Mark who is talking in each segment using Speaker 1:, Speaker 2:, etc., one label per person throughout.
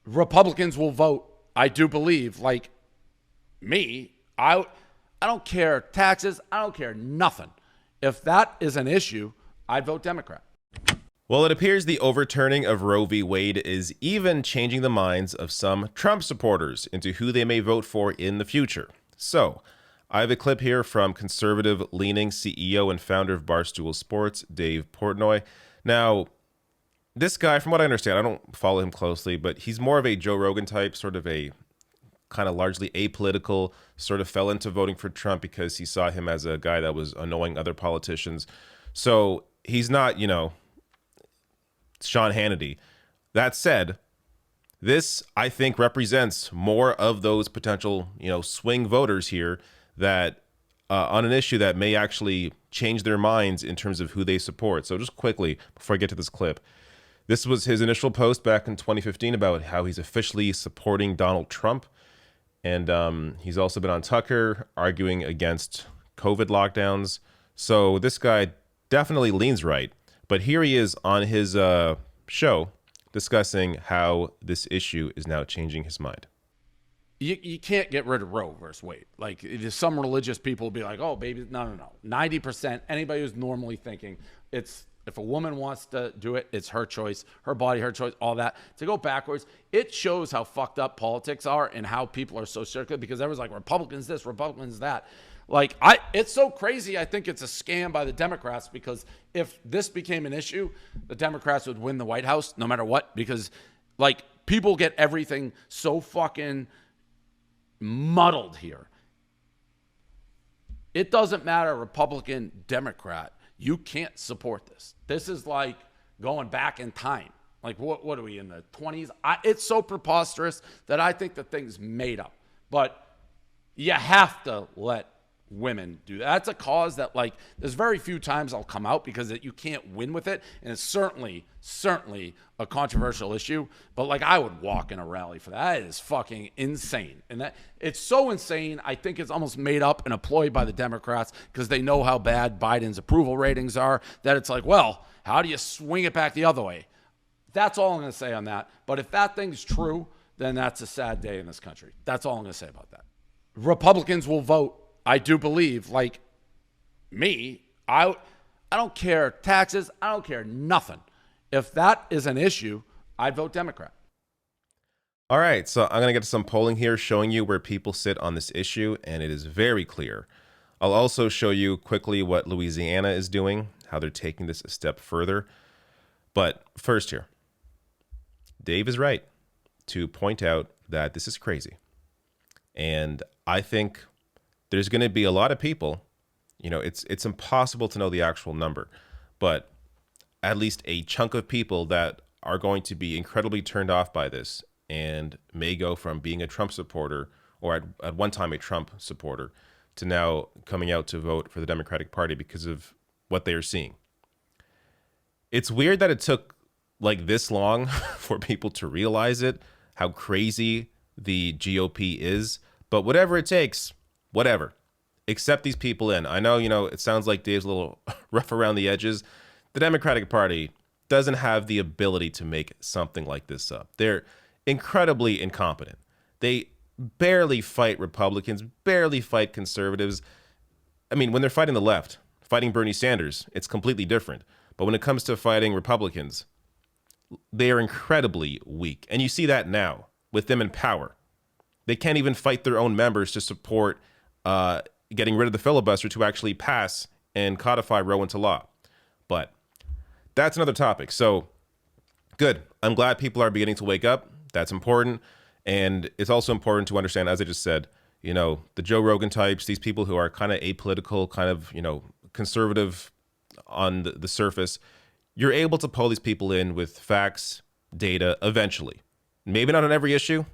Speaker 1: Republicans will vote. I do believe, like me, I don't care taxes. I don't care nothing. If that is an issue, I'd vote Democrat.
Speaker 2: Well, it appears the overturning of Roe v. Wade is even changing the minds of some Trump supporters into who they may vote for in the future. So, I have a clip here from conservative-leaning CEO and founder of Barstool Sports, Dave Portnoy. Now, this guy, from what I understand, I don't follow him closely, but he's more of a Joe Rogan type, sort of a kind of largely apolitical, sort of fell into voting for Trump because he saw him as a guy that was annoying other politicians. So he's not, Sean Hannity. That said, this, I think, represents more of those potential, swing voters here that on an issue that may actually change their minds in terms of who they support. So just quickly, before I get to this clip, this was his initial post back in 2015 about how he's officially supporting Donald Trump. And he's also been on Tucker arguing against COVID lockdowns. So this guy definitely leans right. But here he is on his show discussing how this issue is now changing his mind.
Speaker 1: You can't get rid of Roe versus Wade. Like, some religious people will be like, oh, baby, no. 90%, anybody who's normally thinking, it's if a woman wants to do it, it's her choice, her body, her choice, all that. To go backwards, it shows how fucked up politics are and how people are so circular because everyone's like, Republicans this, Republicans that. Like, it's so crazy. I think it's a scam by the Democrats because if this became an issue, the Democrats would win the White House no matter what because, like, people get everything so fucking muddled here. It doesn't matter, Republican, Democrat. You can't support this. This is like going back in time. Like, what are we, in the 20s? It's so preposterous that I think the thing's made up. But you have to let women do that. That's a cause that, like, there's very few times I'll come out because you can't win with it. And it's certainly a controversial issue. But, like, I would walk in a rally for that. It is fucking insane. And that it's so insane, I think it's almost made up and a ploy by the Democrats because they know how bad Biden's approval ratings are, that it's like, well, how do you swing it back the other way? That's all I'm going to say on that. But if that thing's true, then that's a sad day in this country. That's all I'm going to say about that. Republicans will vote. I do believe, like me, I don't care taxes. I don't care nothing. If that is an issue, I'd vote Democrat.
Speaker 2: All right, so I'm going to get to some polling here showing you where people sit on this issue, and it is very clear. I'll also show you quickly what Louisiana is doing, how they're taking this a step further. But first here, Dave is right to point out that this is crazy. And I think there's going to be a lot of people, it's impossible to know the actual number, but at least a chunk of people that are going to be incredibly turned off by this and may go from being a Trump supporter or at one time a Trump supporter to now coming out to vote for the Democratic Party because of what they are seeing. It's weird that it took like this long for people to realize it, how crazy the GOP is, but whatever it takes, whatever. Accept these people in. I know, it sounds like Dave's a little rough around the edges. The Democratic Party doesn't have the ability to make something like this up. They're incredibly incompetent. They barely fight Republicans, barely fight conservatives. I mean, when they're fighting the left, fighting Bernie Sanders, it's completely different. But when it comes to fighting Republicans, they are incredibly weak. And you see that now with them in power. They can't even fight their own members to support getting rid of the filibuster to actually pass and codify Roe into law. But that's another topic. So good. I'm glad people are beginning to wake up. That's important. And it's also important to understand, as I just said, the Joe Rogan types, these people who are kind of apolitical, kind of, conservative on the surface, you're able to pull these people in with facts, data eventually. Maybe not on every issue,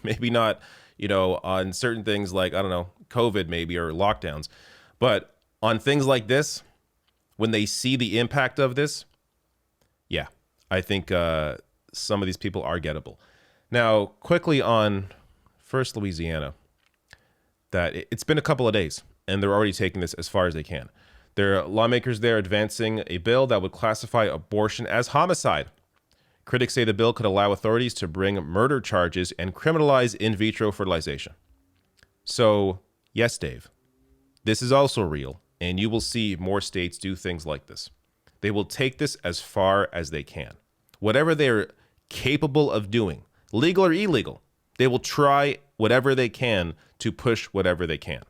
Speaker 2: maybe not, on certain things like, I don't know, COVID maybe or lockdowns. But on things like this, when they see the impact of this, yeah, I think some of these people are gettable. Now, quickly on first Louisiana, that it's been a couple of days and they're already taking this as far as they can. There are lawmakers there advancing a bill that would classify abortion as homicide. Critics say the bill could allow authorities to bring murder charges and criminalize in vitro fertilization. So, yes, Dave, this is also real, and you will see more states do things like this. They will take this as far as they can. Whatever they're capable of doing, legal or illegal, they will try whatever they can to push whatever they can.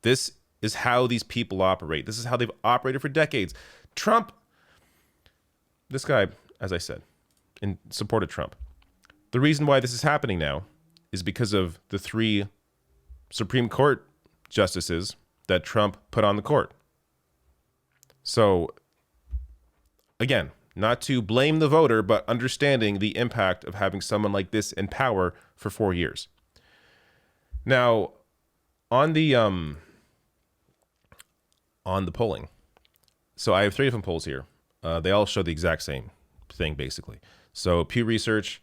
Speaker 2: This is how these people operate. This is how they've operated for decades. Trump, this guy, as I said, supported Trump. The reason why this is happening now is because of the 3 Supreme Court justices that Trump put on the court. So, again, not to blame the voter, but understanding the impact of having someone like this in power for 4 years. Now, on the polling, so I have 3 different polls here. They all show the exact same thing, basically. So Pew Research,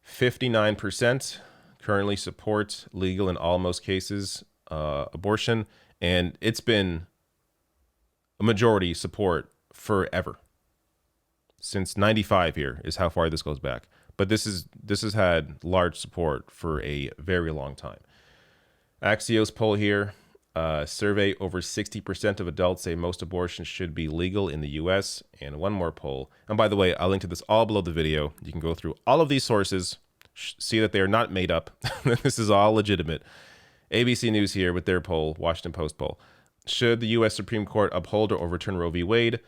Speaker 2: 59% currently support legal in almost cases abortion, and it's been a majority support forever. Since 95 here is how far this goes back. But this has had large support for a very long time. Axios poll here, survey over 60% of adults say most abortions should be legal in the US. And one more poll. And by the way, I'll link to this all below the video. You can go through all of these sources, see that they are not made up. This is all legitimate. ABC News here with their poll, Washington Post poll. Should the US Supreme Court uphold or overturn Roe v. Wade?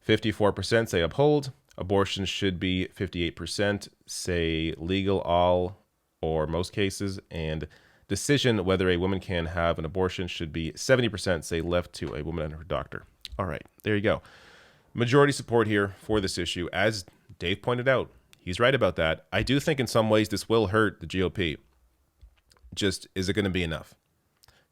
Speaker 2: 54% say uphold. Abortion should be 58%, say legal all or most cases, and decision whether a woman can have an abortion should be 70%, say left to a woman and her doctor. All right, there you go. Majority support here for this issue. As Dave pointed out, he's right about that. I do think in some ways this will hurt the GOP. Just, is it going to be enough?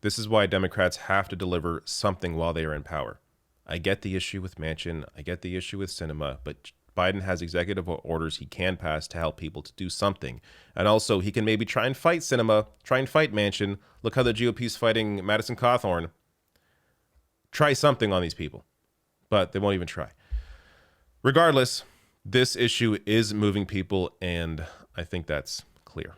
Speaker 2: This is why Democrats have to deliver something while they are in power. I get the issue with Manchin. I get the issue with Sinema, but Biden has executive orders he can pass to help people to do something. And also, he can maybe try and fight Sinema, try and fight Manchin. Look how the GOP's fighting Madison Cawthorn. Try something on these people. But they won't even try. Regardless, this issue is moving people, and I think that's clear.